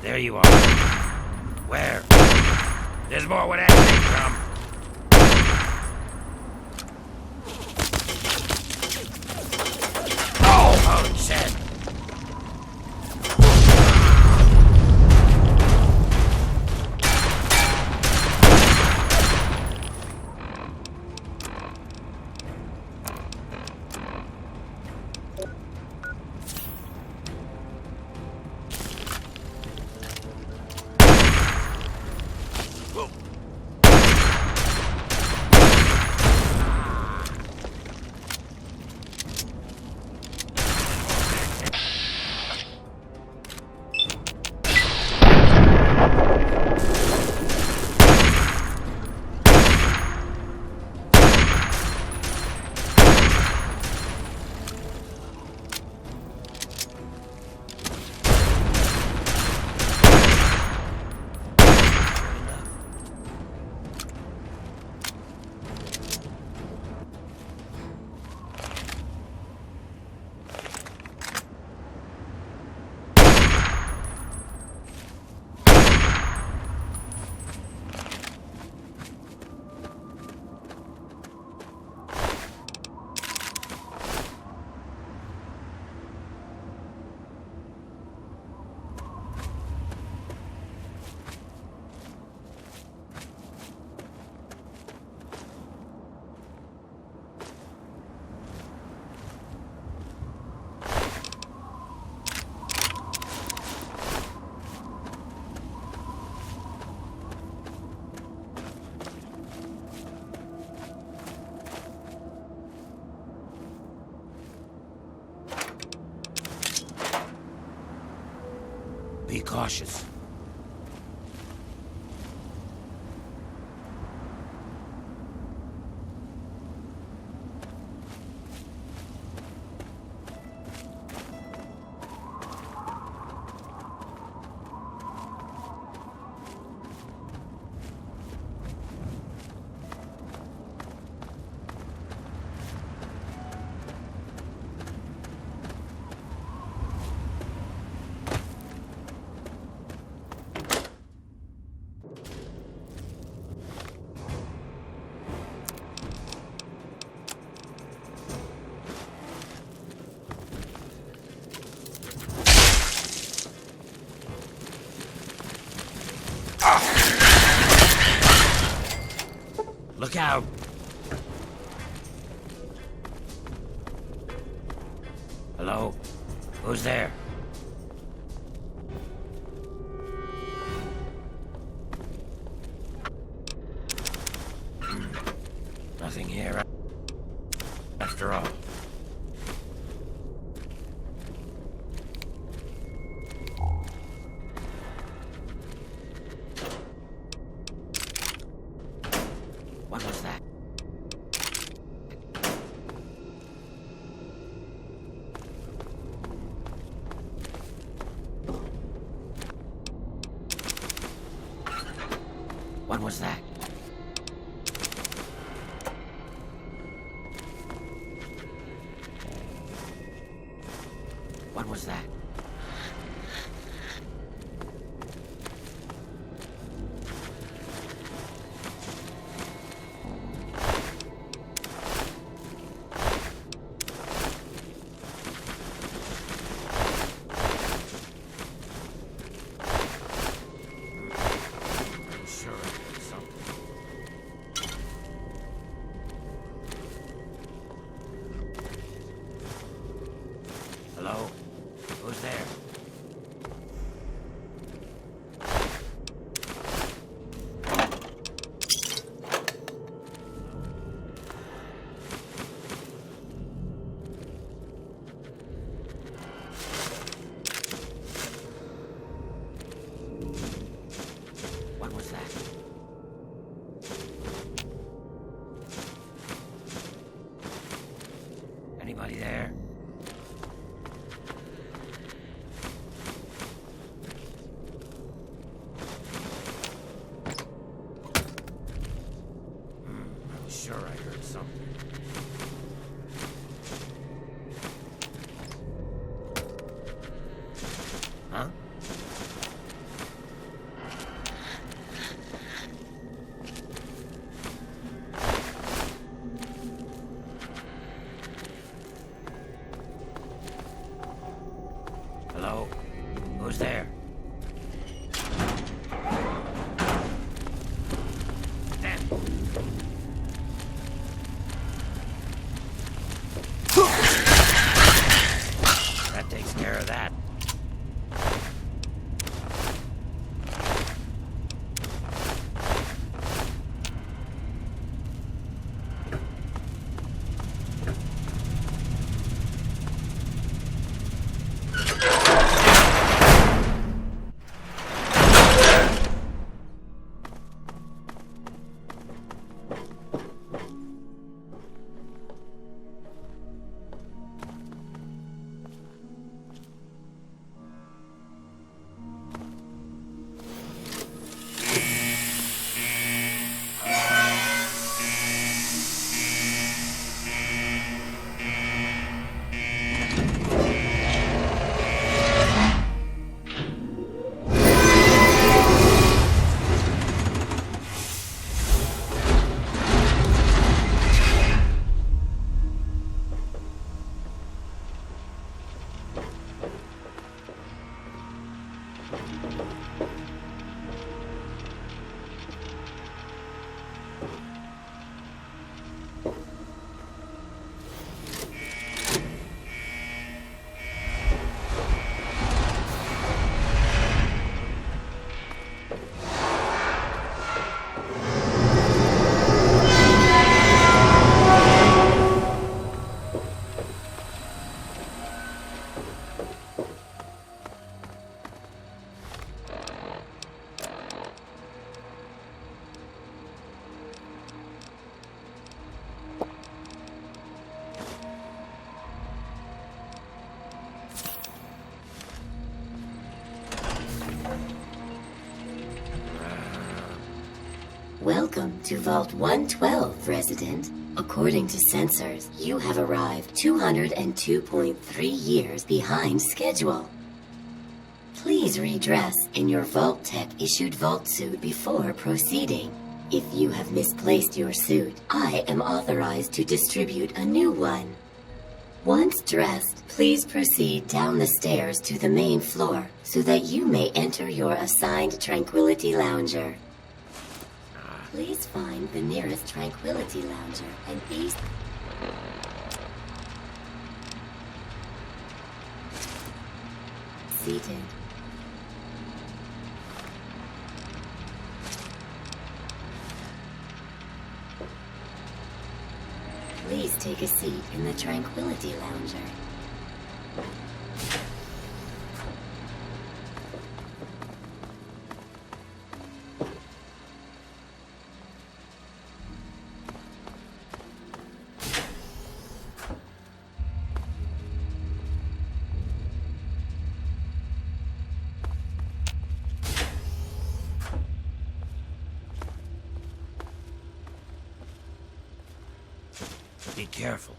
There you are. Where? There's more where that came from. Oh, shit. Be cautious. Look out! Hello? Who's there? Nothing here after all. What was that? What was that? What was that? Anybody there? I'm sure I heard something. Huh? Hello? Who's there? Damn. That takes care of that. Welcome to Vault 112, resident. According to sensors, you have arrived 202.3 years behind schedule. Please redress in your Vault Tech issued Vault suit before proceeding. If you have misplaced your suit, I am authorized to distribute a new one. Once dressed, please proceed down the stairs to the main floor so that you may enter your assigned Tranquility Lounger. Please find the nearest Tranquility Lounger and be seated. Please take a seat in the Tranquility Lounger. Be careful.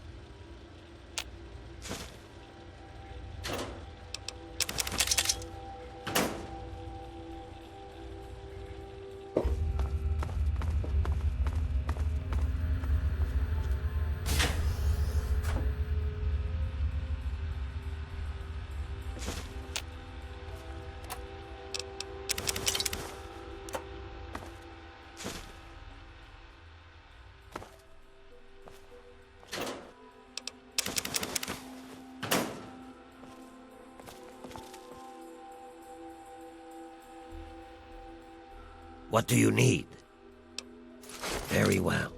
What do you need? Very well.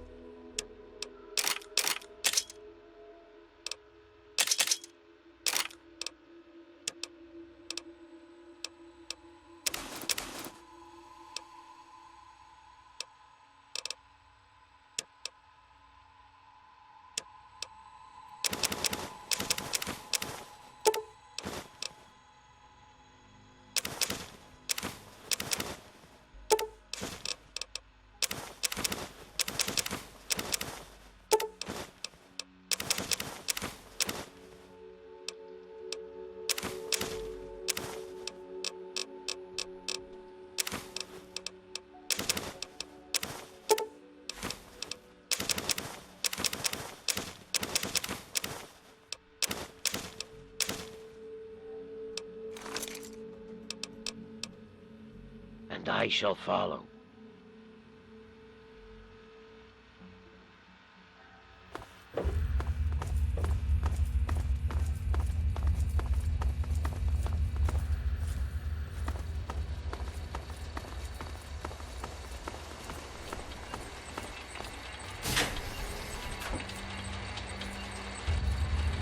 I shall follow.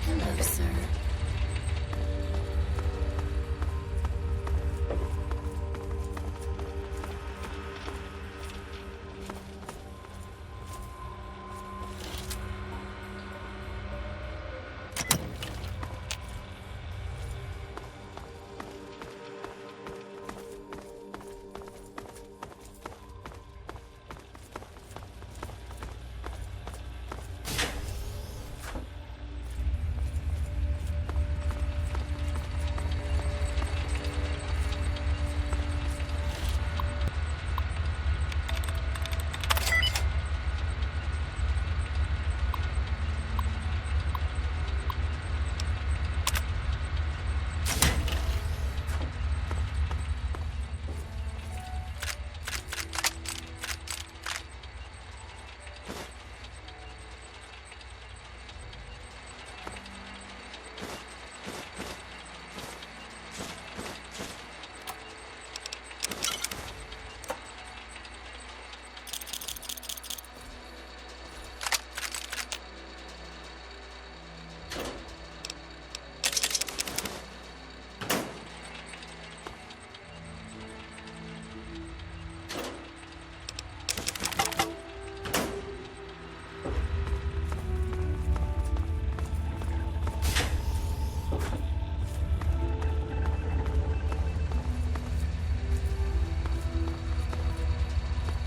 Hello, sir.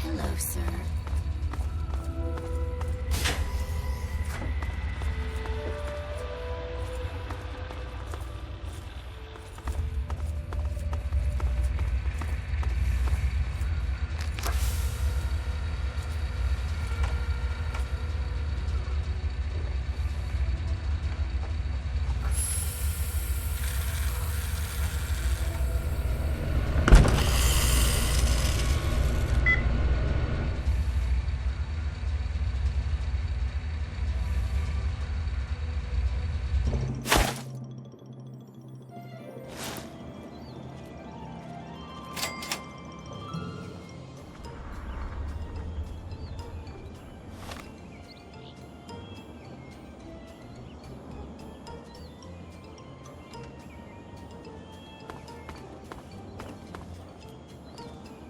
Hello, sir.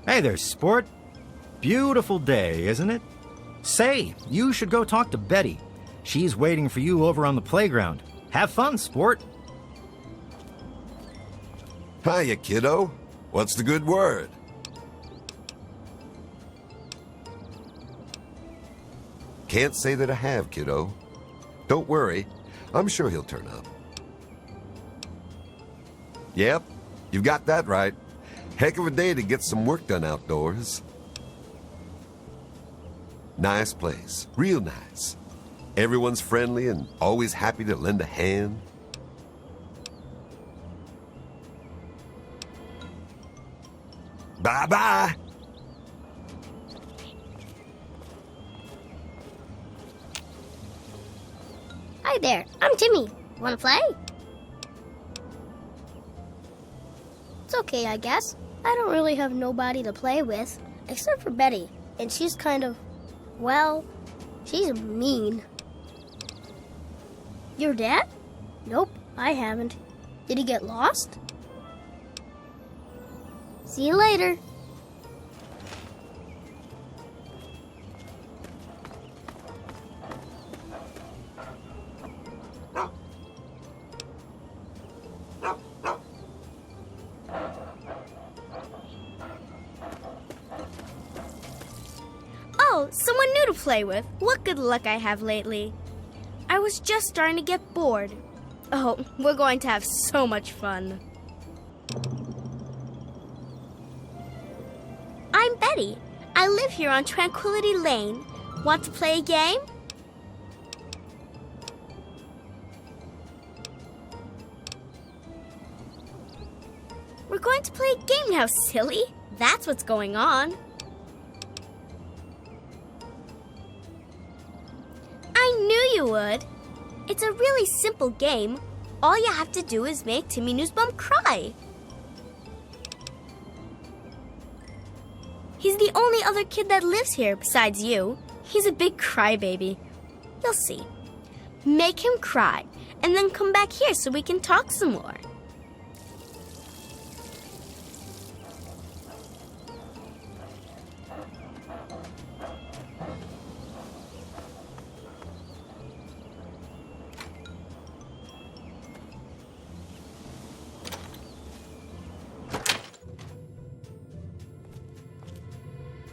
Hey there, sport. Beautiful day, isn't it? Say, you should go talk to Betty. She's waiting for you over on the playground. Have fun, sport. Hiya, kiddo. What's the good word? Can't say that I have, kiddo. Don't worry. I'm sure he'll turn up. Yep, you've got that right. Heck of a day to get some work done outdoors. Nice place. Real nice. Everyone's friendly and always happy to lend a hand. Bye-bye. Hi there, I'm Timmy. Wanna play? It's okay, I guess. I don't really have nobody to play with, except for Betty. And she's kind of, well, she's mean. Your dad? Nope, I haven't. Did he get lost? See you later. Oh, someone new to play with. What good luck I have lately. I was just starting to get bored. Oh, we're going to have so much fun. I'm Betty. I live here on Tranquility Lane. Want to play a game? We're going to play a game now, silly. That's what's going on. I knew you would. It's a really simple game. All you have to do is make Timmy Newsbum cry. He's the only other kid that lives here besides you. He's a big crybaby. You'll see. Make him cry, and then come back here so we can talk some more.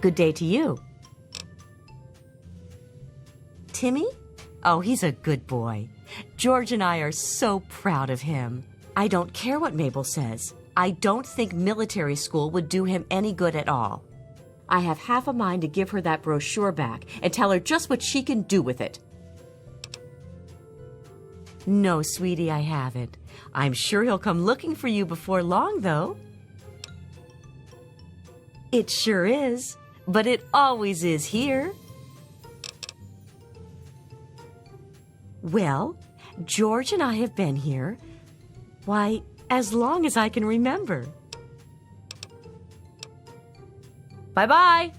Good day to you. Timmy? Oh, he's a good boy. George and I are so proud of him. I don't care what Mabel says. I don't think military school would do him any good at all. I have half a mind to give her that brochure back and tell her just what she can do with it. No, sweetie, I haven't. I'm sure he'll come looking for you before long, though. It sure is. But it always is here. Well, George and I have been here, why, as long as I can remember. Bye-bye.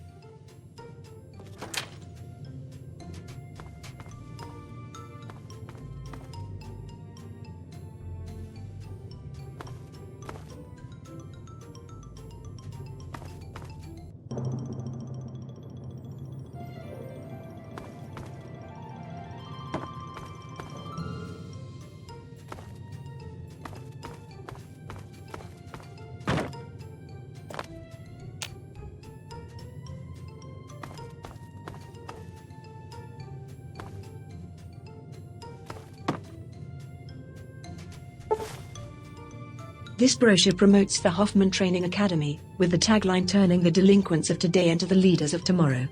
This brochure promotes the Hoffman Training Academy, with the tagline turning the delinquents of today into the leaders of tomorrow.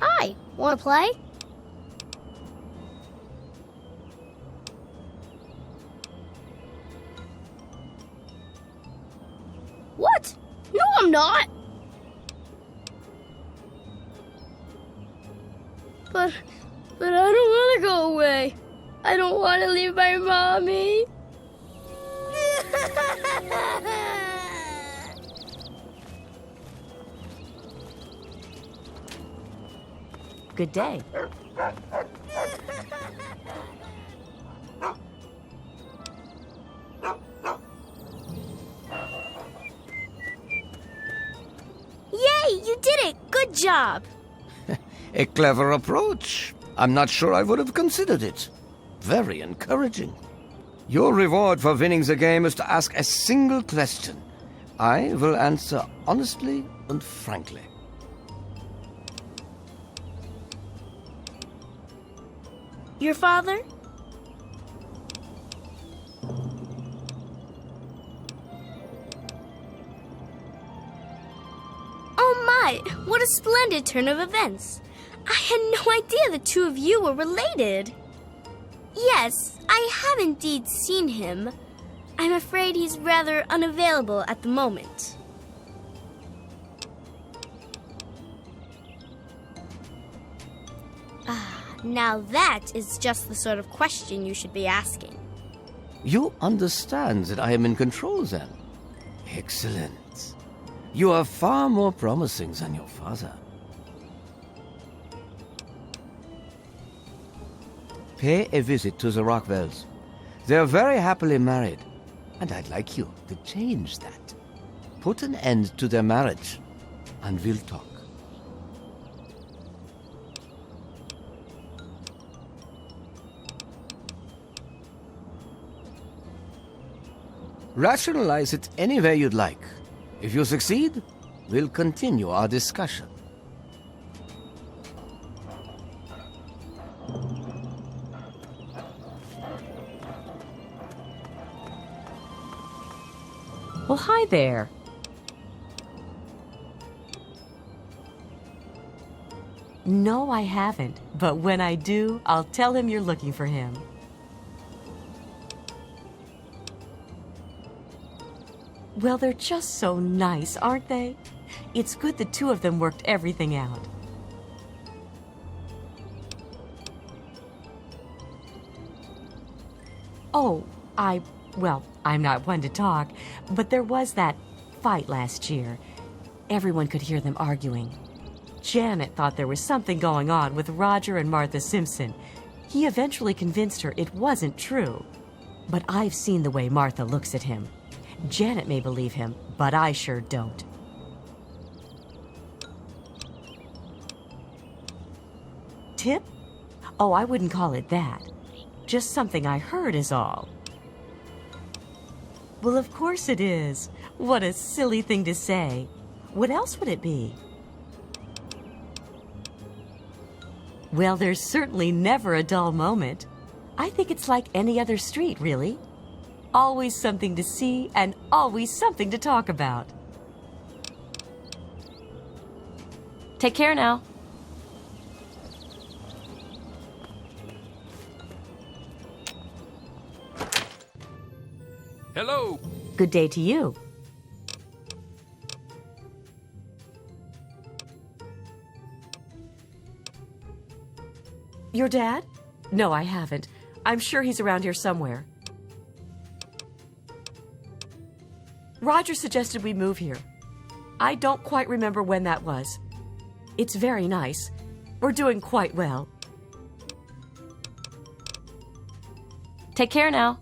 Hi, wanna play? What? No, I'm not. But I don't want to go away. I don't want to leave my mommy. Good day. Yay, you did it! Good job! A clever approach. I'm not sure I would have considered it. Very encouraging. Your reward for winning the game is to ask a single question. I will answer honestly and frankly. Your father? Oh my, what a splendid turn of events. I had no idea the two of you were related. Yes, I have indeed seen him. I'm afraid he's rather unavailable at the moment. Now that is just the sort of question you should be asking. You understand that I am in control, then? Excellent. You are far more promising than your father. Pay a visit to the Rockwells. They're very happily married, and I'd like you to change that. Put an end to their marriage, and we'll talk. Rationalize it any way you'd like. If you succeed, we'll continue our discussion. Well, hi there. No, I haven't. But when I do, I'll tell him you're looking for him. Well, they're just so nice, aren't they? It's good the two of them worked everything out. Oh, well, I'm not one to talk, but there was that fight last year. Everyone could hear them arguing. Janet thought there was something going on with Roger and Martha Simpson. He eventually convinced her it wasn't true. But I've seen the way Martha looks at him. Janet may believe him, but I sure don't. Tip? Oh, I wouldn't call it that. Just something I heard is all. Well, of course it is. What a silly thing to say. What else would it be? Well, there's certainly never a dull moment. I think it's like any other street, really. Always something to see and always something to talk about. Take care now. Hello. Good day to you. Your dad? No, I haven't. I'm sure he's around here somewhere. Roger suggested we move here. I don't quite remember when that was. It's very nice. We're doing quite well. Take care now.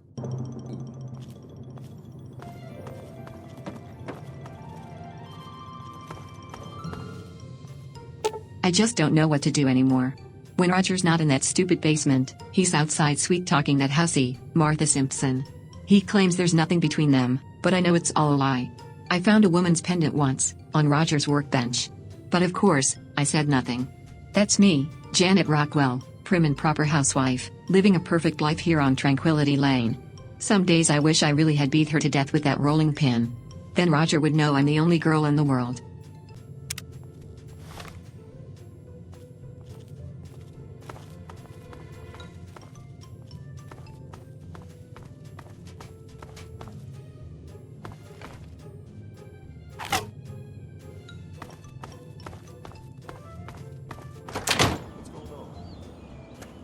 I just don't know what to do anymore. When Roger's not in that stupid basement, he's outside sweet-talking that hussy, Martha Simpson. He claims there's nothing between them, but I know it's all a lie. I found a woman's pendant once, on Roger's workbench. But of course, I said nothing. That's me, Janet Rockwell, prim and proper housewife, living a perfect life here on Tranquility Lane. Some days I wish I really had beat her to death with that rolling pin. Then Roger would know I'm the only girl in the world.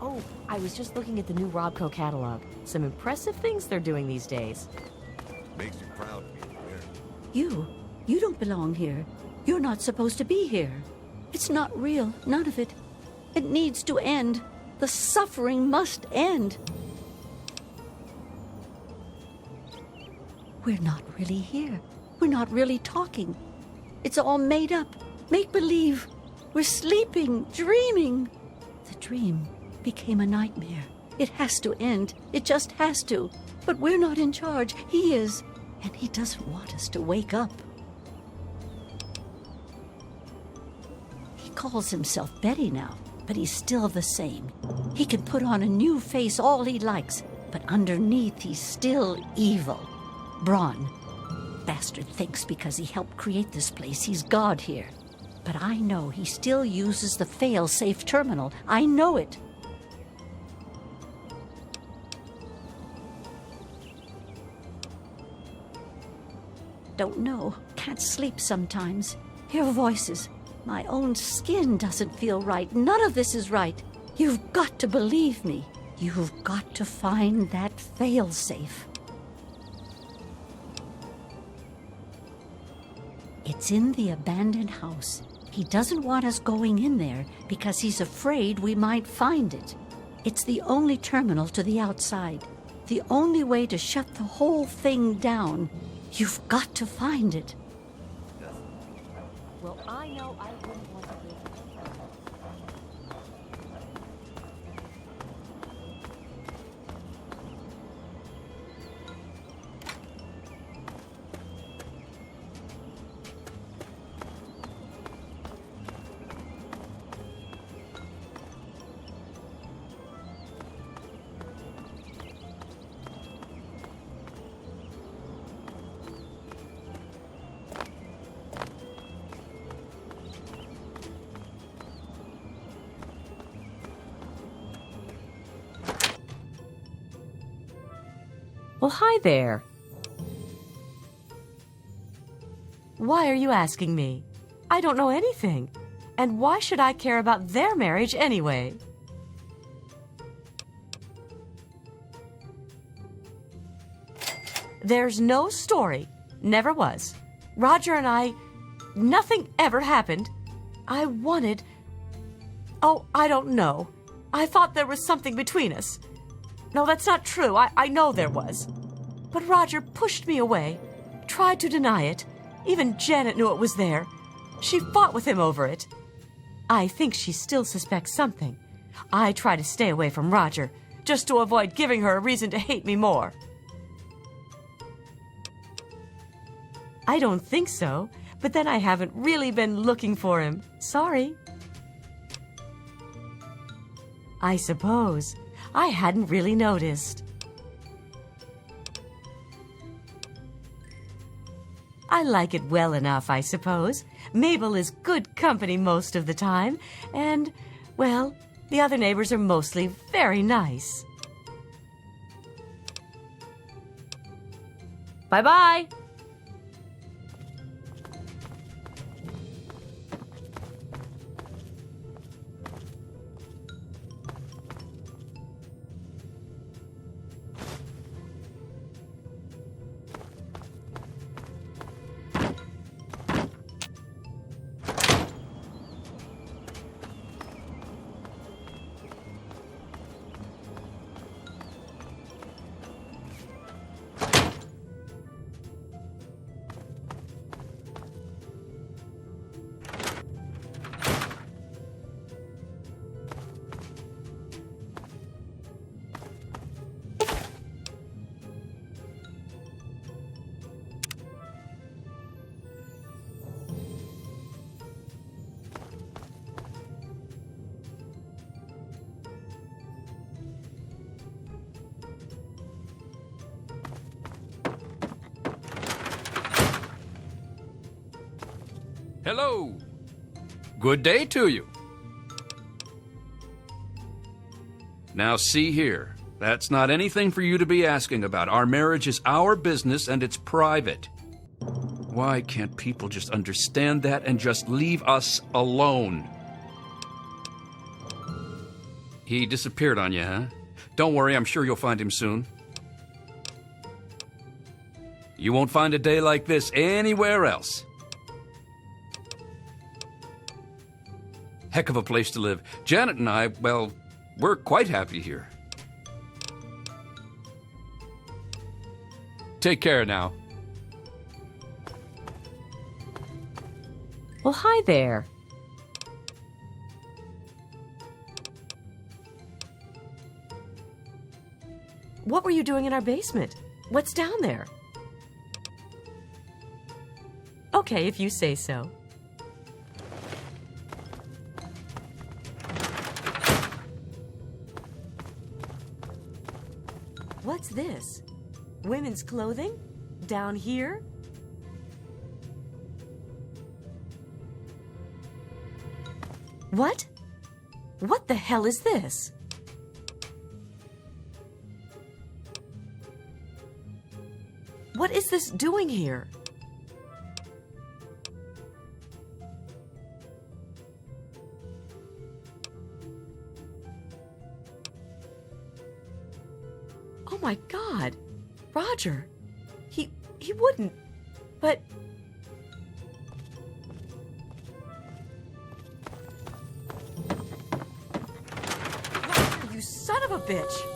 Oh, I was just looking at the new Robco catalog. Some impressive things they're doing these days. Makes you proud to be there. You don't belong here. You're not supposed to be here. It's not real, none of it. It needs to end. The suffering must end. We're not really here. We're not really talking. It's all made up. Make-believe. We're sleeping, dreaming. The dream became a nightmare. It has to end. It just has to. But we're not in charge. He is. And he doesn't want us to wake up. He calls himself Betty now, but he's still the same. He can put on a new face all he likes, but underneath he's still evil. Braun. Bastard thinks because he helped create this place, he's God here. But I know he still uses the fail-safe terminal. I know it. Don't know. Can't sleep sometimes. Hear voices. My own skin doesn't feel right. None of this is right. You've got to believe me. You've got to find that fail-safe. It's in the abandoned house. He doesn't want us going in there because he's afraid we might find it. It's the only terminal to the outside. The only way to shut the whole thing down. You've got to find it. Well, I know I wouldn't want to live. Well, hi there. Why are you asking me? I don't know anything. And why should I care about their marriage anyway? There's no story. Never was. Roger and I, nothing ever happened. I wanted... Oh, I don't know. I thought there was something between us. No, that's not true. I know there was. But Roger pushed me away, tried to deny it. Even Janet knew it was there. She fought with him over it. I think she still suspects something. I try to stay away from Roger, just to avoid giving her a reason to hate me more. I don't think so, but then I haven't really been looking for him. Sorry. I suppose. I hadn't really noticed. I like it well enough, I suppose. Mabel is good company most of the time, and, well, the other neighbors are mostly very nice. Bye-bye. Hello. Good day to you. Now see here, that's not anything for you to be asking about. Our marriage is our business and it's private. Why can't people just understand that and just leave us alone? He disappeared on you, huh? Don't worry, I'm sure you'll find him soon. You won't find a day like this anywhere else. Heck of a place to live. Janet and I, well, we're quite happy here. Take care now. Well, hi there. What were you doing in our basement? What's down there? Okay, if you say so. What's this? Women's clothing? Down here? What? What the hell is this? What is this doing here? Oh my God, Roger, he wouldn't, but... Roger, you son of a bitch!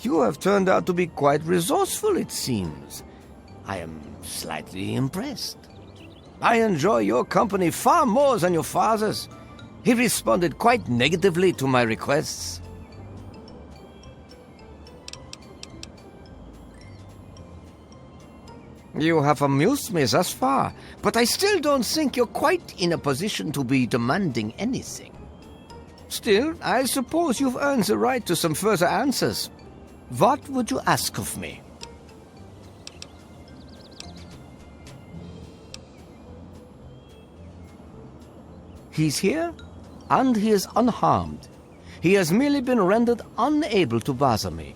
You have turned out to be quite resourceful, it seems. I am slightly impressed. I enjoy your company far more than your father's. He responded quite negatively to my requests. You have amused me thus far, but I still don't think you're quite in a position to be demanding anything. Still, I suppose you've earned the right to some further answers. What would you ask of me? He's here, and he is unharmed. He has merely been rendered unable to bother me.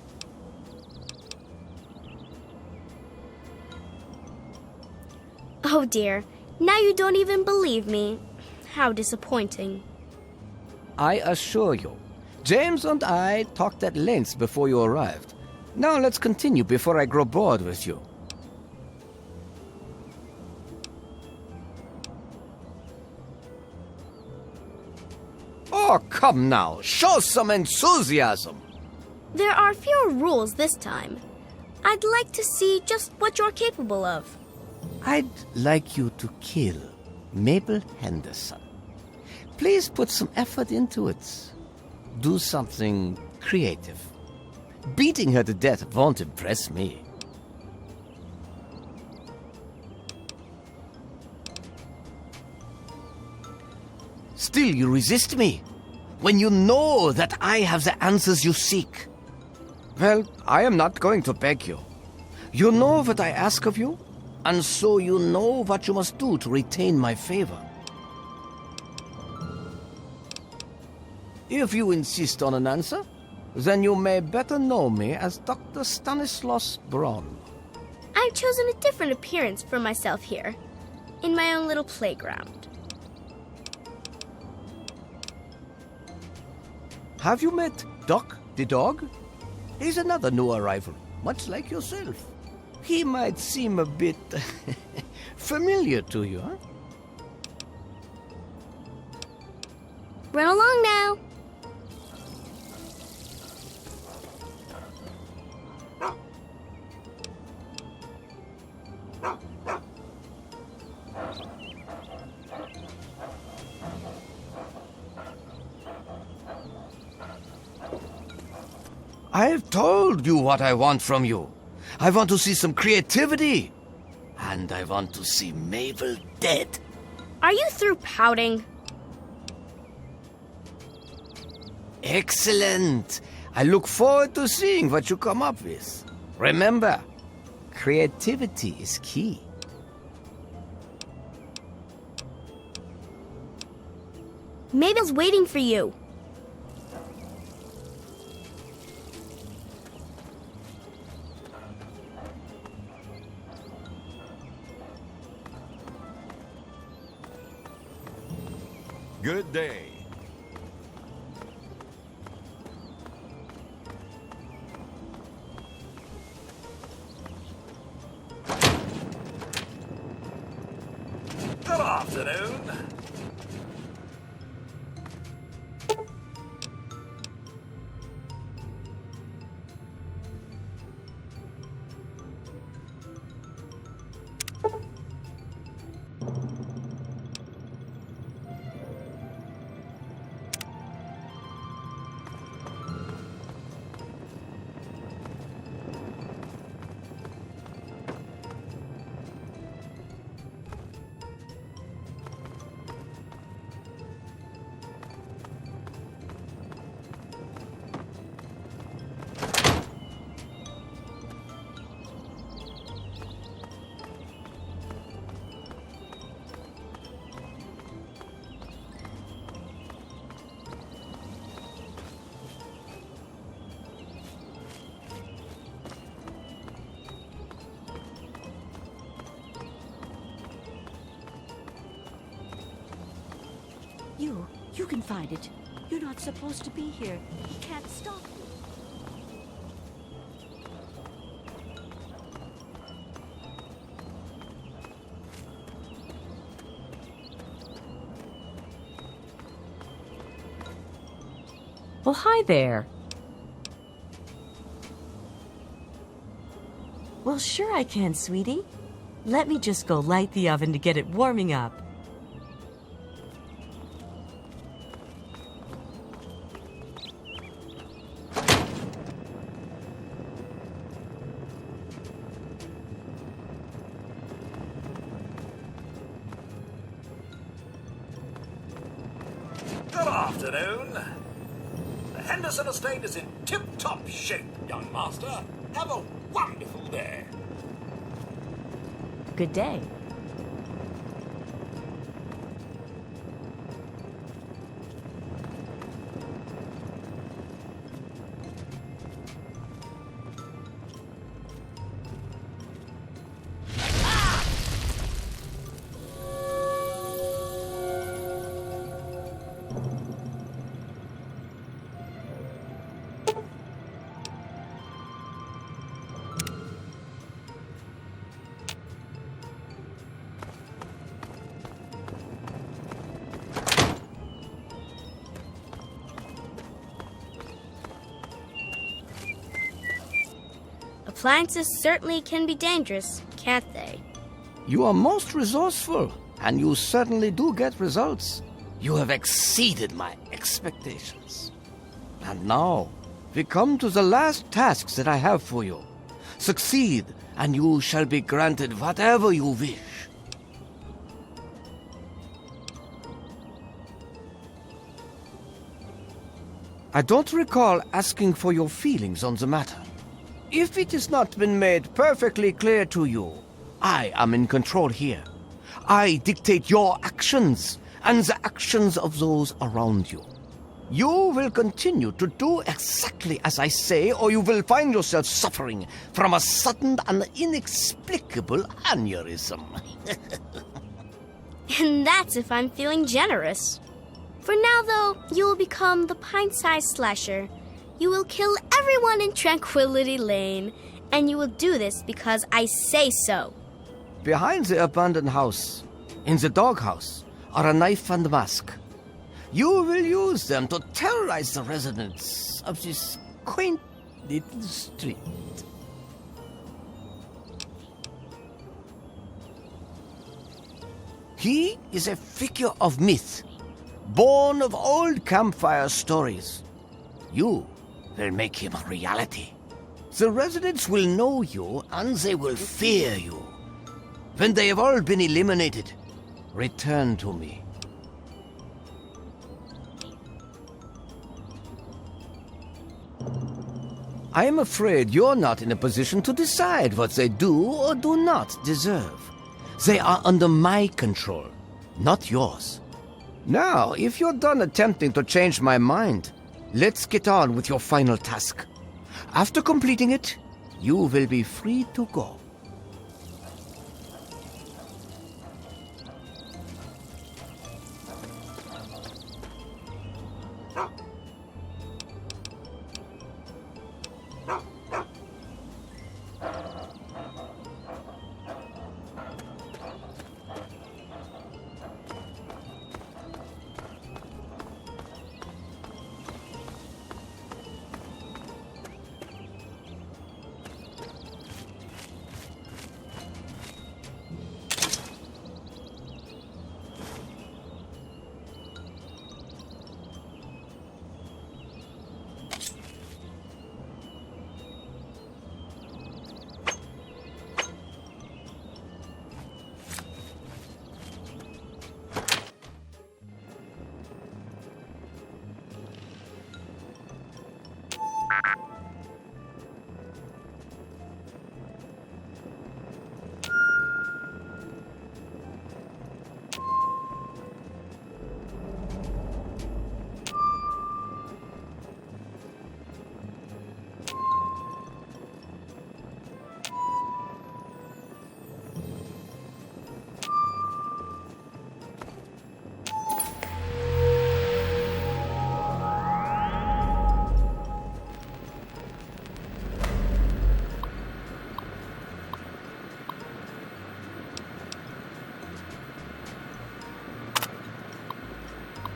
Oh dear, now you don't even believe me. How disappointing. I assure you, James and I talked at length before you arrived. Now let's continue before I grow bored with you. Oh, come now, show some enthusiasm. There are fewer rules this time. I'd like to see just what you're capable of. I'd like you to kill Mabel Henderson. Please put some effort into it. Do something creative. Beating her to death won't impress me. Still, you resist me, when you know that I have the answers you seek. Well, I am not going to beg you. You know what I ask of you, and so you know what you must do to retain my favor. If you insist on an answer, then you may better know me as Dr. Stanislaus Braun. I've chosen a different appearance for myself here, in my own little playground. Have you met Doc the dog? He's another new arrival, much like yourself. He might seem a bit familiar to you, huh? Run along now. I've told you what I want from you. I want to see some creativity. And I want to see Mabel dead. Are you through pouting? Excellent. I look forward to seeing what you come up with. Remember, creativity is key. Mabel's waiting for you. Good day. Good afternoon. You can find it. You're not supposed to be here. He can't stop you. Well, hi there. Well, sure I can, sweetie. Let me just go light the oven to get it warming up. Good afternoon. The Henderson estate is in tip-top shape, young master. Have a wonderful day. Good day. Appliances certainly can be dangerous, can't they? You are most resourceful, and you certainly do get results. You have exceeded my expectations. And now, we come to the last tasks that I have for you. Succeed, and you shall be granted whatever you wish. I don't recall asking for your feelings on the matter. If it has not been made perfectly clear to you, I am in control here. I dictate your actions and the actions of those around you. You will continue to do exactly as I say, or you will find yourself suffering from a sudden and inexplicable aneurysm. And that's if I'm feeling generous. For now, though, you will become the pint-sized slasher. You will kill everyone in Tranquility Lane, and you will do this because I say so. Behind the abandoned house, in the doghouse, are a knife and mask. You will use them to terrorize the residents of this quaint little street. He is a figure of myth, born of old campfire stories. You will make him a reality. The residents will know you and they will fear you. When they have all been eliminated, return to me. I am afraid you're not in a position to decide what they do or do not deserve. They are under my control, not yours. Now, if you're done attempting to change my mind, let's get on with your final task. After completing it, you will be free to go.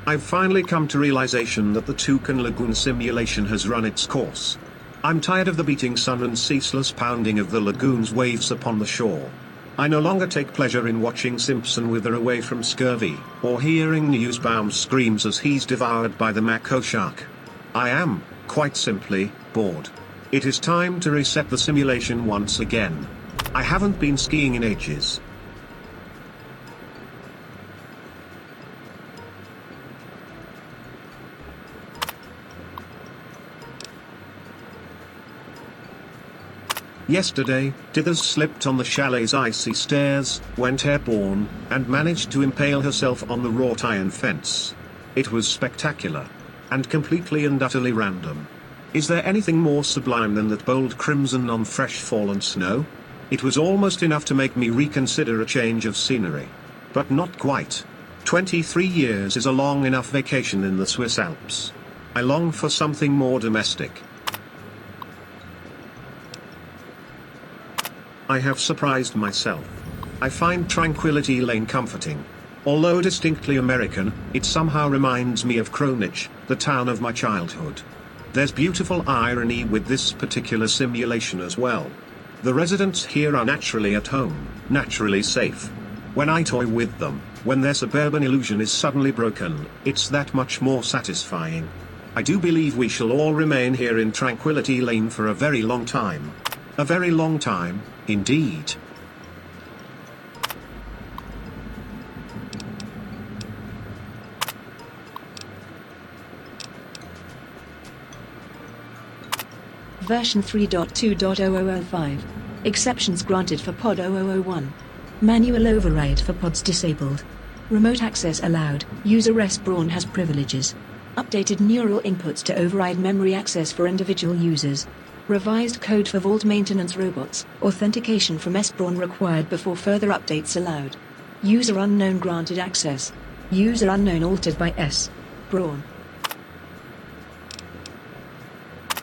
I've finally come to realization that the Toucan Lagoon simulation has run its course. I'm tired of the beating sun and ceaseless pounding of the lagoon's waves upon the shore. I no longer take pleasure in watching Simpson wither away from scurvy, or hearing Newsbaum screams as he's devoured by the Mako shark. I am, quite simply, bored. It is time to reset the simulation once again. I haven't been skiing in ages. Yesterday, Tithers slipped on the chalet's icy stairs, went airborne, and managed to impale herself on the wrought iron fence. It was spectacular. And completely and utterly random. Is there anything more sublime than that bold crimson on fresh fallen snow? It was almost enough to make me reconsider a change of scenery. But not quite. 23 years is a long enough vacation in the Swiss Alps. I long for something more domestic. I have surprised myself. I find Tranquility Lane comforting. Although distinctly American, it somehow reminds me of Kronich, the town of my childhood. There's beautiful irony with this particular simulation as well. The residents here are naturally at home, naturally safe. When I toy with them, when their suburban illusion is suddenly broken, it's that much more satisfying. I do believe we shall all remain here in Tranquility Lane for a very long time. A very long time, indeed. Version 3.2.0005. Exceptions granted for Pod 0001. Manual override for pods disabled. Remote access allowed. User S. Braun has privileges. Updated neural inputs to override memory access for individual users. Revised code for vault maintenance robots. Authentication from S. Braun required before further updates allowed. User unknown granted access. User unknown altered by S. Braun.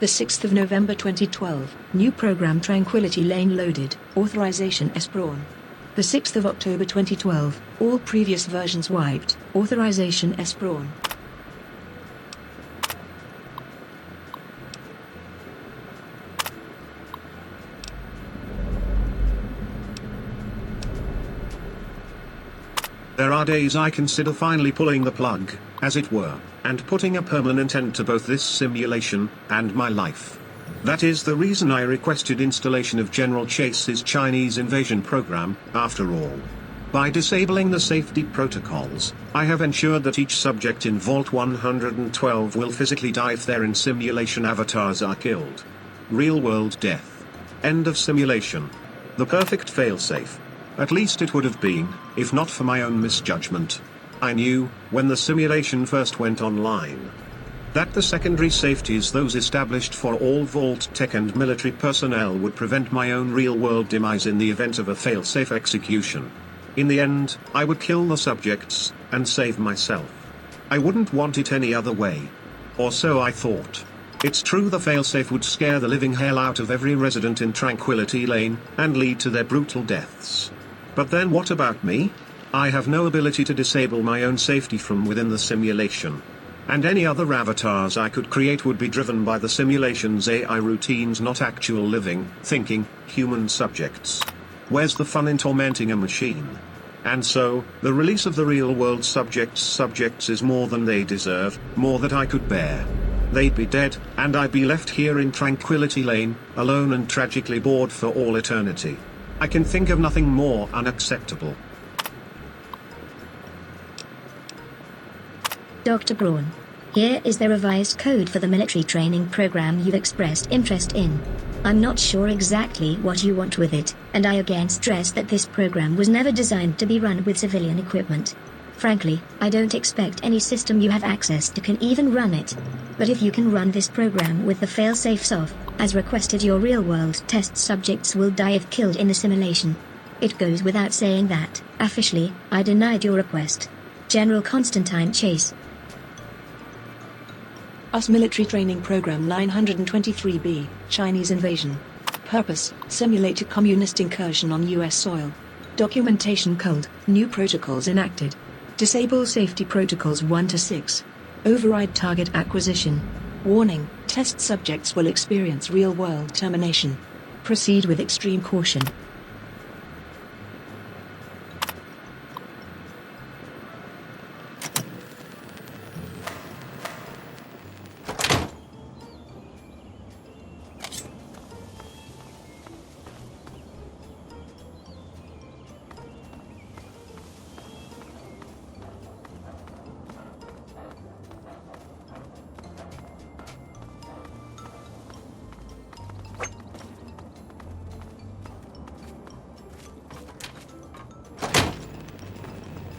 The 6th of November 2012, new program Tranquility Lane loaded, authorization S. Braun. The 6th of October 2012, all previous versions wiped, authorization S. Braun. There are days I consider finally pulling the plug, as it were, and putting a permanent end to both this simulation and my life. That is the reason I requested installation of General Chase's Chinese invasion program, after all. By disabling the safety protocols, I have ensured that each subject in Vault 112 will physically die if their in-simulation avatars are killed. Real-world death. End of simulation. The perfect failsafe. At least it would have been, if not for my own misjudgment. I knew, when the simulation first went online, that the secondary safeties those established for all Vault Tech and military personnel would prevent my own real-world demise in the event of a failsafe execution. In the end, I would kill the subjects, and save myself. I wouldn't want it any other way. Or so I thought. It's true the failsafe would scare the living hell out of every resident in Tranquility Lane, and lead to their brutal deaths. But then what about me? I have no ability to disable my own safety from within the simulation. And any other avatars I could create would be driven by the simulation's AI routines, not actual living, thinking, human subjects. Where's the fun in tormenting a machine? And so, the release of the real-world subjects is more than they deserve, more that I could bear. They'd be dead, and I'd be left here in Tranquility Lane, alone and tragically bored for all eternity. I can think of nothing more unacceptable. Dr. Braun. Here is the revised code for the military training program you've expressed interest in. I'm not sure exactly what you want with it, and I again stress that this program was never designed to be run with civilian equipment. Frankly, I don't expect any system you have access to can even run it. But if you can run this program with the fail-safes off, as requested, your real-world test subjects will die if killed in the simulation. It goes without saying that, officially, I denied your request. General Constantine Chase. US Military Training Program 923B, Chinese Invasion. Purpose, simulated communist incursion on US soil. Documentation culled, new protocols enacted. Disable safety protocols 1 to 6. Override target acquisition. Warning, test subjects will experience real-world termination. Proceed with extreme caution.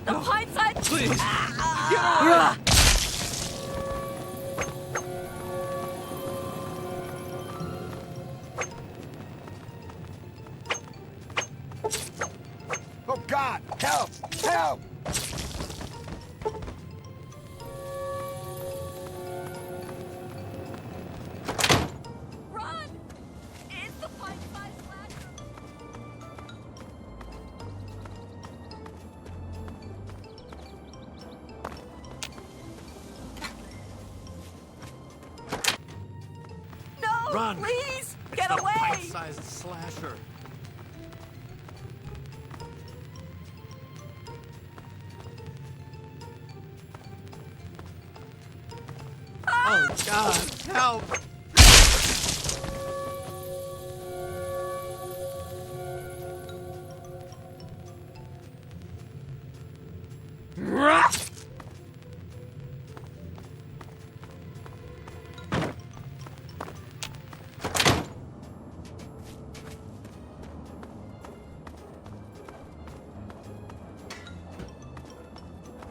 The hindsight. Please. Get away. Oh, God! Help! Help! Run! It's the pint-sized slasher. No! Run! Please! It's Get the away! pint-sized slasher. Oh, God, help!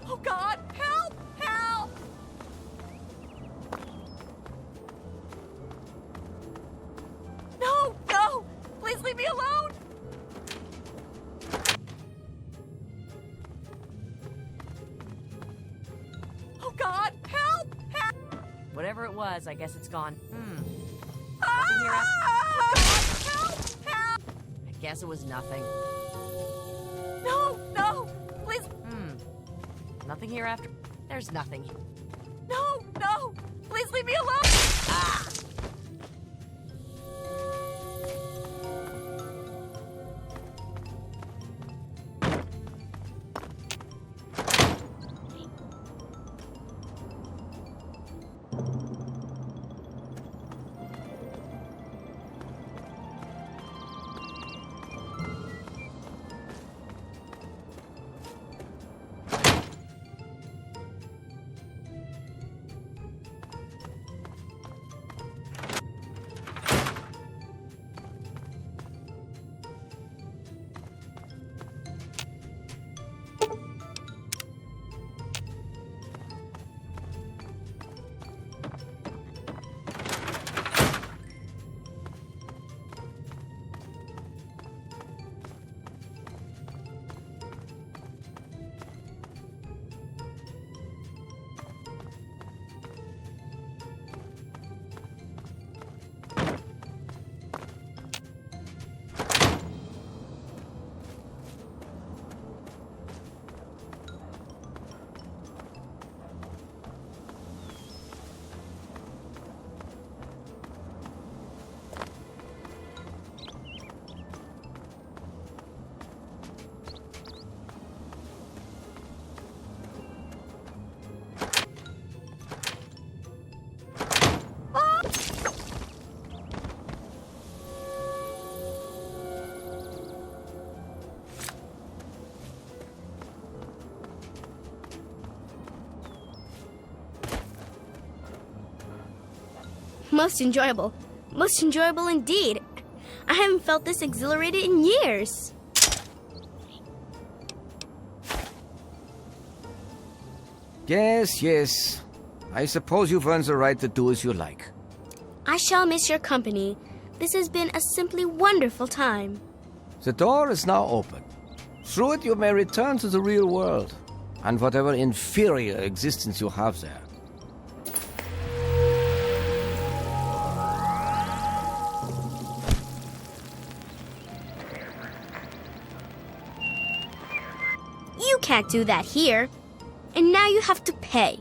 Oh, God! Help! Help! No! No! Please leave me alone! Oh, God! Help! Help! Whatever it was, I guess it's gone. Nothing here after. Help! Help! I guess it was nothing. No! No! Please! Nothing here after. There's nothing. No! No! Please leave me alone! Ah! Most enjoyable. Most enjoyable indeed. I haven't felt this exhilarated in years. Yes, yes. I suppose you've earned the right to do as you like. I shall miss your company. This has been a simply wonderful time. The door is now open. Through it you may return to the real world, and whatever inferior existence you have there. You can't do that here. And now you have to pay.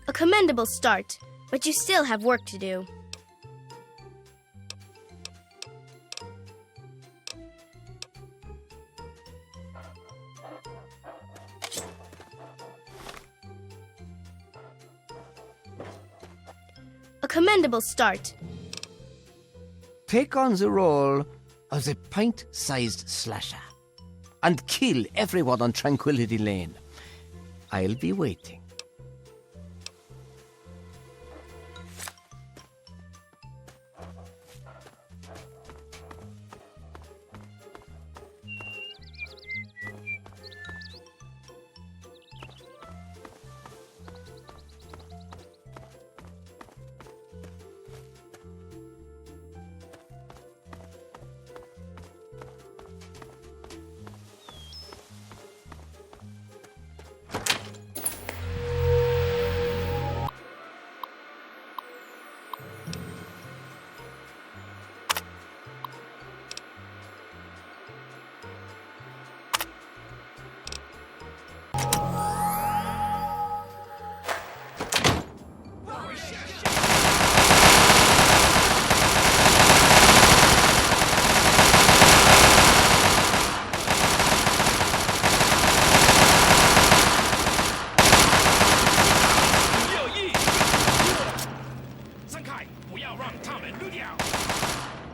A commendable start, but you still have work to do. A commendable start, take on the role of the pint-sized slasher and kill everyone on Tranquility Lane. I'll be waiting.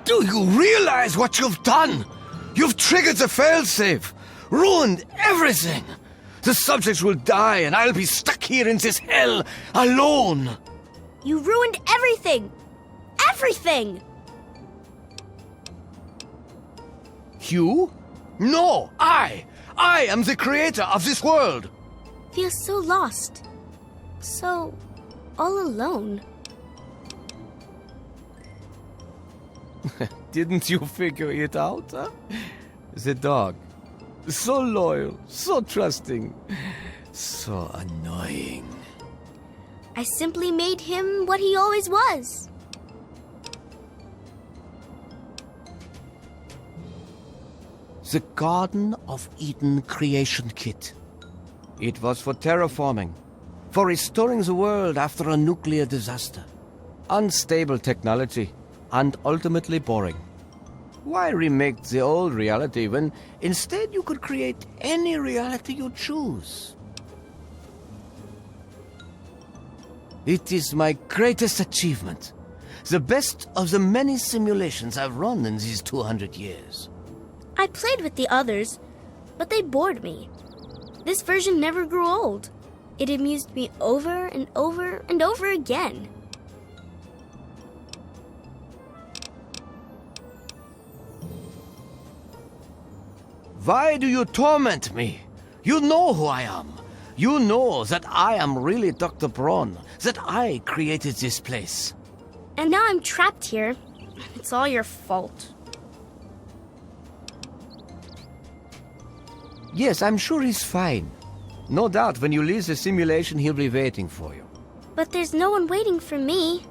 Do you realize what you've done? You've triggered the failsafe, ruined everything. The subjects will die and I'll be stuck here in this hell alone. You ruined everything! Everything! You? No, I am the creator of this world. Feels so lost. So all alone. Didn't you figure it out, huh? The dog. So loyal, so trusting, so annoying. I simply made him what he always was. The Garden of Eden creation kit. It was for terraforming, for restoring the world after a nuclear disaster. Unstable technology, and ultimately boring. Why remake the old reality when instead you could create any reality you choose? It is my greatest achievement. The best of the many simulations I've run in these 200 years. I played with the others, but they bored me. This version never grew old. It amused me over and over and over again. Why do you torment me? You know who I am. You know that I am really Dr. Braun, that I created this place. And now I'm trapped here. It's all your fault. Yes, I'm sure he's fine. No doubt when you leave the simulation, he'll be waiting for you. But there's no one waiting for me.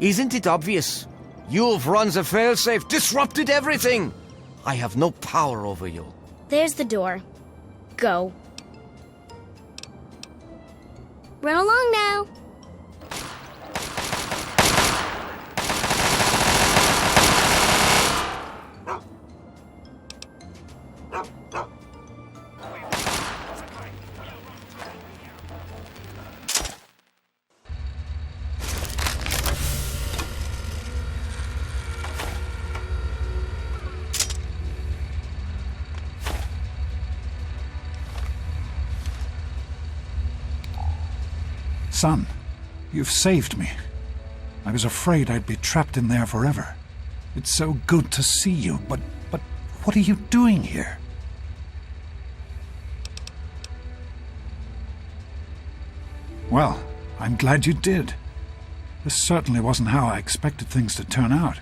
Isn't it obvious? You've run the failsafe, disrupted everything. I have no power over you. There's the door. Go. Run along now. Son, you've saved me. I was afraid I'd be trapped in there forever. It's so good to see you, but what are you doing here? Well, I'm glad you did. This certainly wasn't how I expected things to turn out.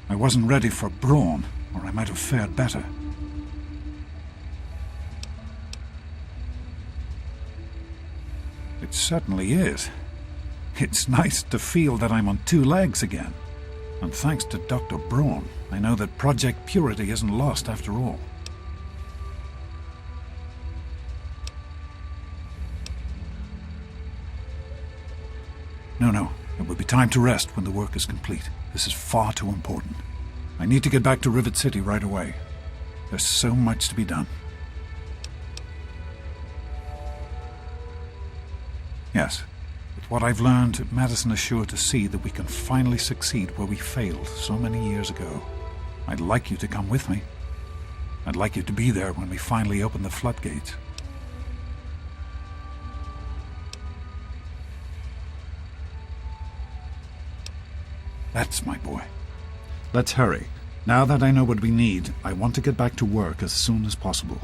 I wasn't ready for Braun, or I might have fared better. It certainly is. It's nice to feel that I'm on two legs again. And thanks to Dr. Braun, I know that Project Purity isn't lost after all. No. It will be time to rest when the work is complete. This is far too important. I need to get back to Rivet City right away. There's so much to be done. Yes, but With what I've learned, Madison is sure to see that we can finally succeed where we failed so many years ago. I'd like you to come with me. I'd like you to be there when we finally open the floodgates. That's my boy. Let's hurry. Now that I know what we need, I want to get back to work as soon as possible.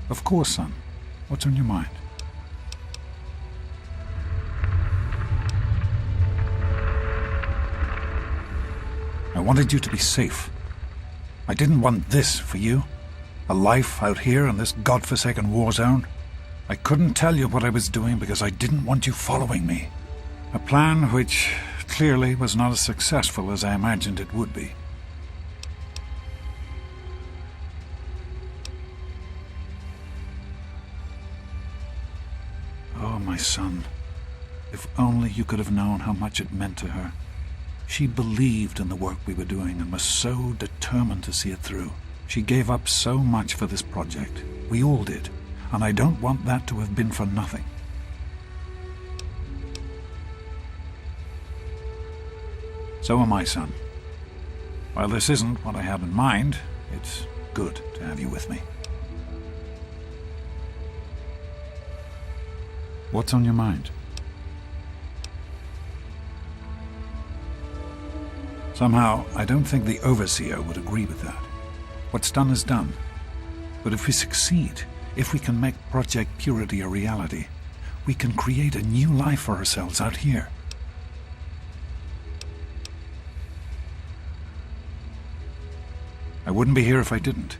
Of course, son. What's on your mind? I wanted you to be safe. I didn't want this for you. A life out here in this godforsaken war zone. I couldn't tell you what I was doing because I didn't want you following me. A plan which clearly was not as successful as I imagined it would be. Oh, my son. If only you could have known how much it meant to her. She believed in the work we were doing and was so determined to see it through. She gave up so much for this project. We all did. And I don't want that to have been for nothing. So am I, son. While this isn't what I had in mind, it's good to have you with me. What's on your mind? Somehow, I don't think the Overseer would agree with that. What's done is done. But if we succeed, if we can make Project Purity a reality, we can create a new life for ourselves out here. I wouldn't be here if I didn't.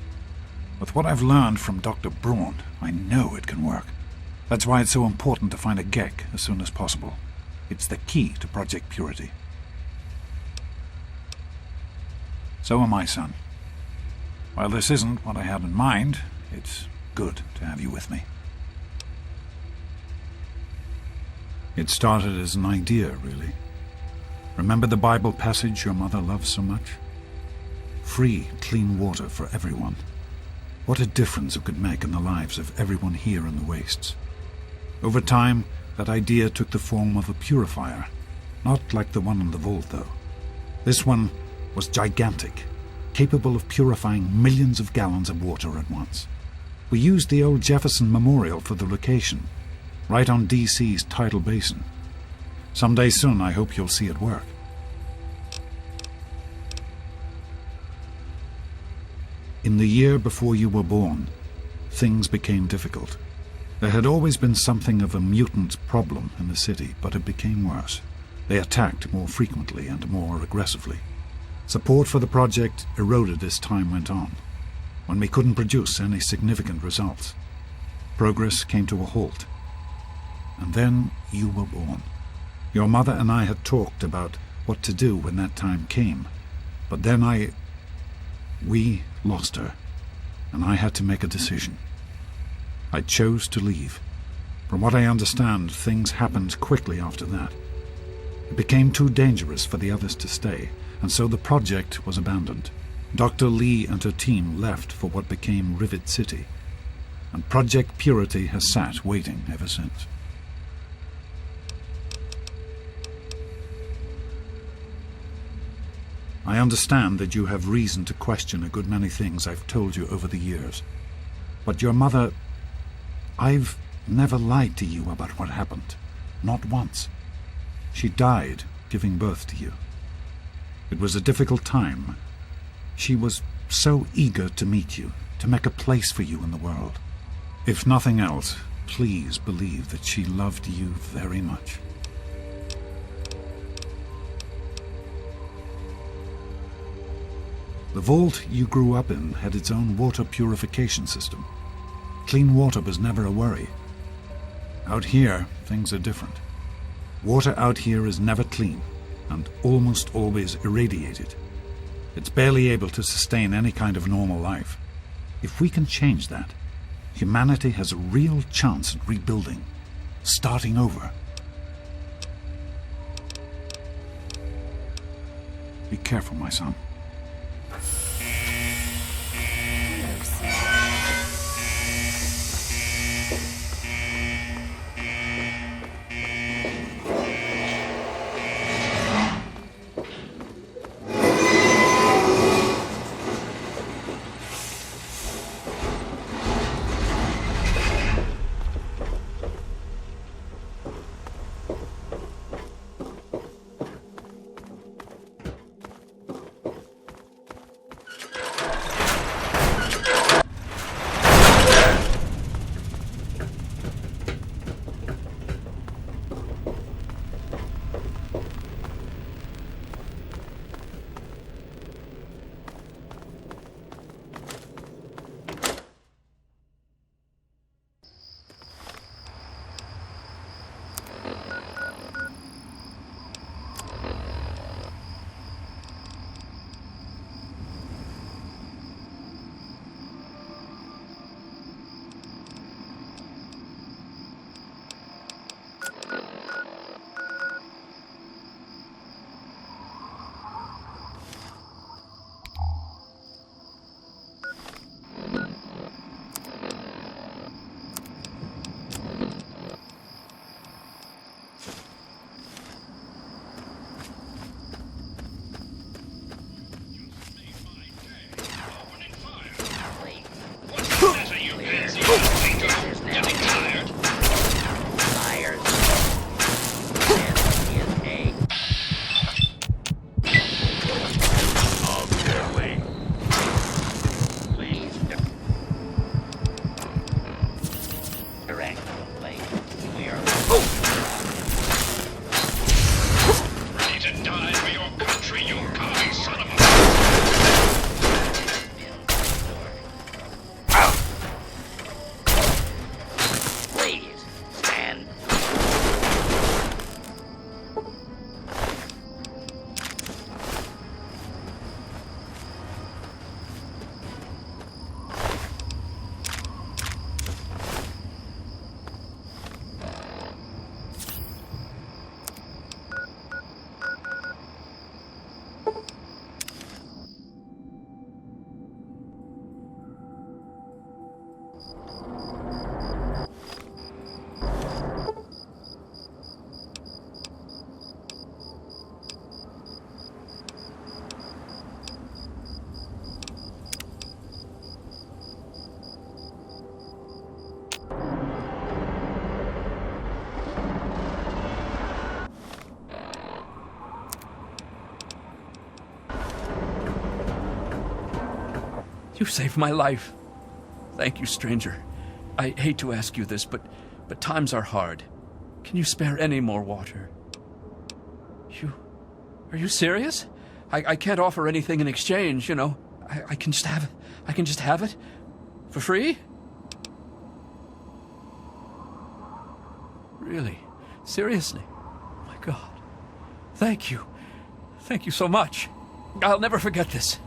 With what I've learned from Dr. Braun, I know it can work. That's why it's so important to find a GECK as soon as possible. It's the key to Project Purity. So am I, son. While this isn't what I had in mind, it's good to have you with me. It started as an idea, really. Remember the Bible passage your mother loves so much? Free, clean water for everyone. What a difference it could make in the lives of everyone here in the wastes. Over time, that idea took the form of a purifier. Not like the one in the vault, though. This one was gigantic, capable of purifying millions of gallons of water at once. We used the old Jefferson Memorial for the location, right on DC's tidal basin. Someday soon, I hope you'll see it work. In the year before you were born, things became difficult. There had always been something of a mutant problem in the city, but it became worse. They attacked more frequently and more aggressively. Support for the project eroded as time went on. When we couldn't produce any significant results, progress came to a halt. And then you were born. Your mother and I had talked about what to do when that time came, but then we lost her, and I had to make a decision. I chose to leave. From what I understand, things happened quickly after that. It became too dangerous for the others to stay, and so the project was abandoned. Dr. Lee and her team left for what became Rivet City, and Project Purity has sat waiting ever since. I understand that you have reason to question a good many things I've told you over the years. But your mother... I've never lied to you about what happened. Not once. She died giving birth to you. It was a difficult time. She was so eager to meet you, to make a place for you in the world. If nothing else, please believe that she loved you very much. The vault you grew up in had its own water purification system. Clean water was never a worry. Out here, things are different. Water out here is never clean, and almost always irradiated. It's barely able to sustain any kind of normal life. If we can change that, humanity has a real chance at rebuilding, starting over. Be careful, my son. You saved my life. Thank you, stranger. I hate to ask you this, but times are hard. Can you spare any more water? Are you serious? I can't offer anything in exchange, you know. I can just have it? For free? Really? Seriously? Oh my God. Thank you. Thank you so much. I'll never forget this.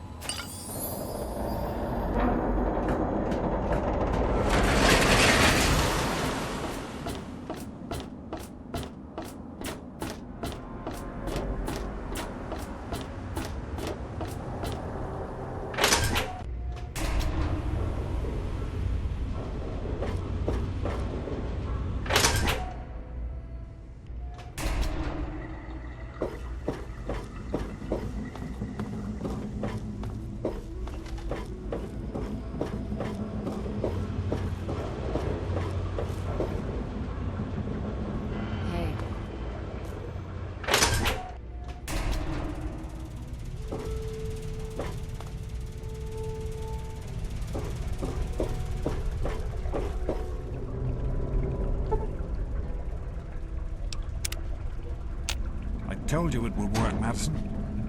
I told you it would work, Madison.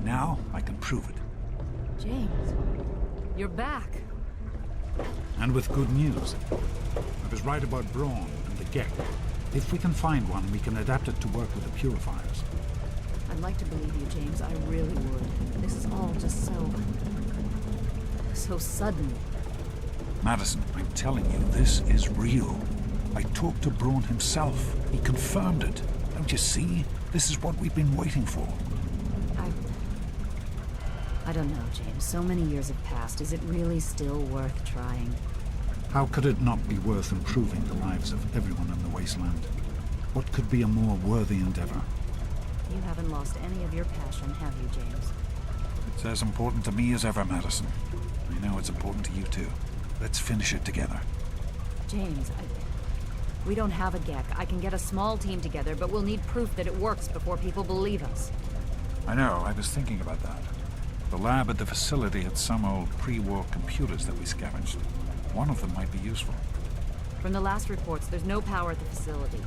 Now I can prove it. James, you're back. And with good news. I was right about Braun and the Gek. If we can find one, we can adapt it to work with the purifiers. I'd like to believe you, James. I really would. This is all just so sudden. Madison, I'm telling you, this is real. I talked to Braun himself. He confirmed it. Don't you see? This is what we've been waiting for. I don't know, James. So many years have passed. Is it really still worth trying? How could it not be worth improving the lives of everyone in the wasteland? What could be a more worthy endeavor? You haven't lost any of your passion, have you, James? It's as important to me as ever, Madison. I know it's important to you too. Let's finish it together. James, we don't have a Gek. I can get a small team together, but we'll need proof that it works before people believe us. I know, I was thinking about that. The lab at the facility had some old pre-war computers that we scavenged. One of them might be useful. From the last reports, there's no power at the facility.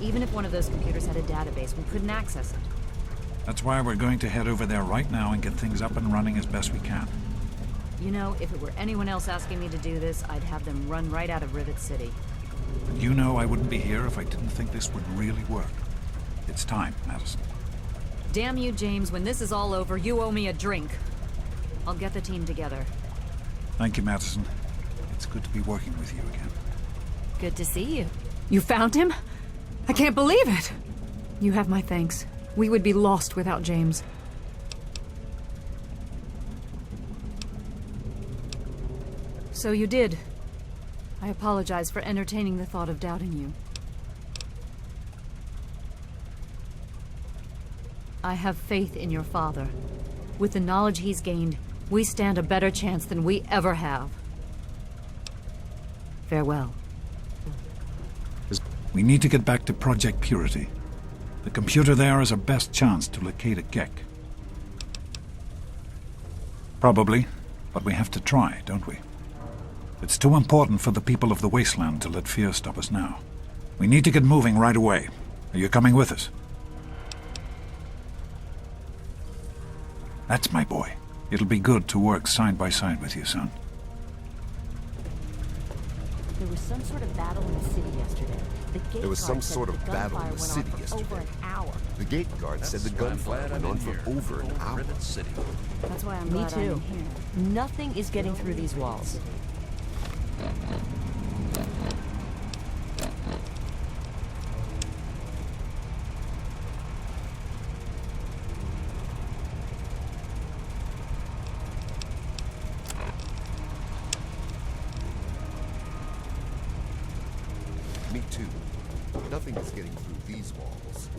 Even if one of those computers had a database, we couldn't access it. That's why we're going to head over there right now and get things up and running as best we can. You know, if it were anyone else asking me to do this, I'd have them run right out of Rivet City. But you know I wouldn't be here if I didn't think this would really work. It's time, Madison. Damn you, James. When this is all over, you owe me a drink. I'll get the team together. Thank you, Madison. It's good to be working with you again. Good to see you. You found him? I can't believe it! You have my thanks. We would be lost without James. So you did. I apologize for entertaining the thought of doubting you. I have faith in your father. With the knowledge he's gained, we stand a better chance than we ever have. Farewell. We need to get back to Project Purity. The computer there is our best chance to locate a Gek. Probably, but we have to try, don't we? It's too important for the people of the wasteland to let fear stop us now. We need to get moving right away. Are you coming with us? That's my boy. It'll be good to work side by side with you, son. There was some sort of battle in the city yesterday. There was some sort of battle in the city yesterday. Over an hour. The gate guard said the gunfire went on for over an hour. That's why I'm Me glad too. I'm here. Nothing is getting through these walls. Me too. Nothing is getting through these walls.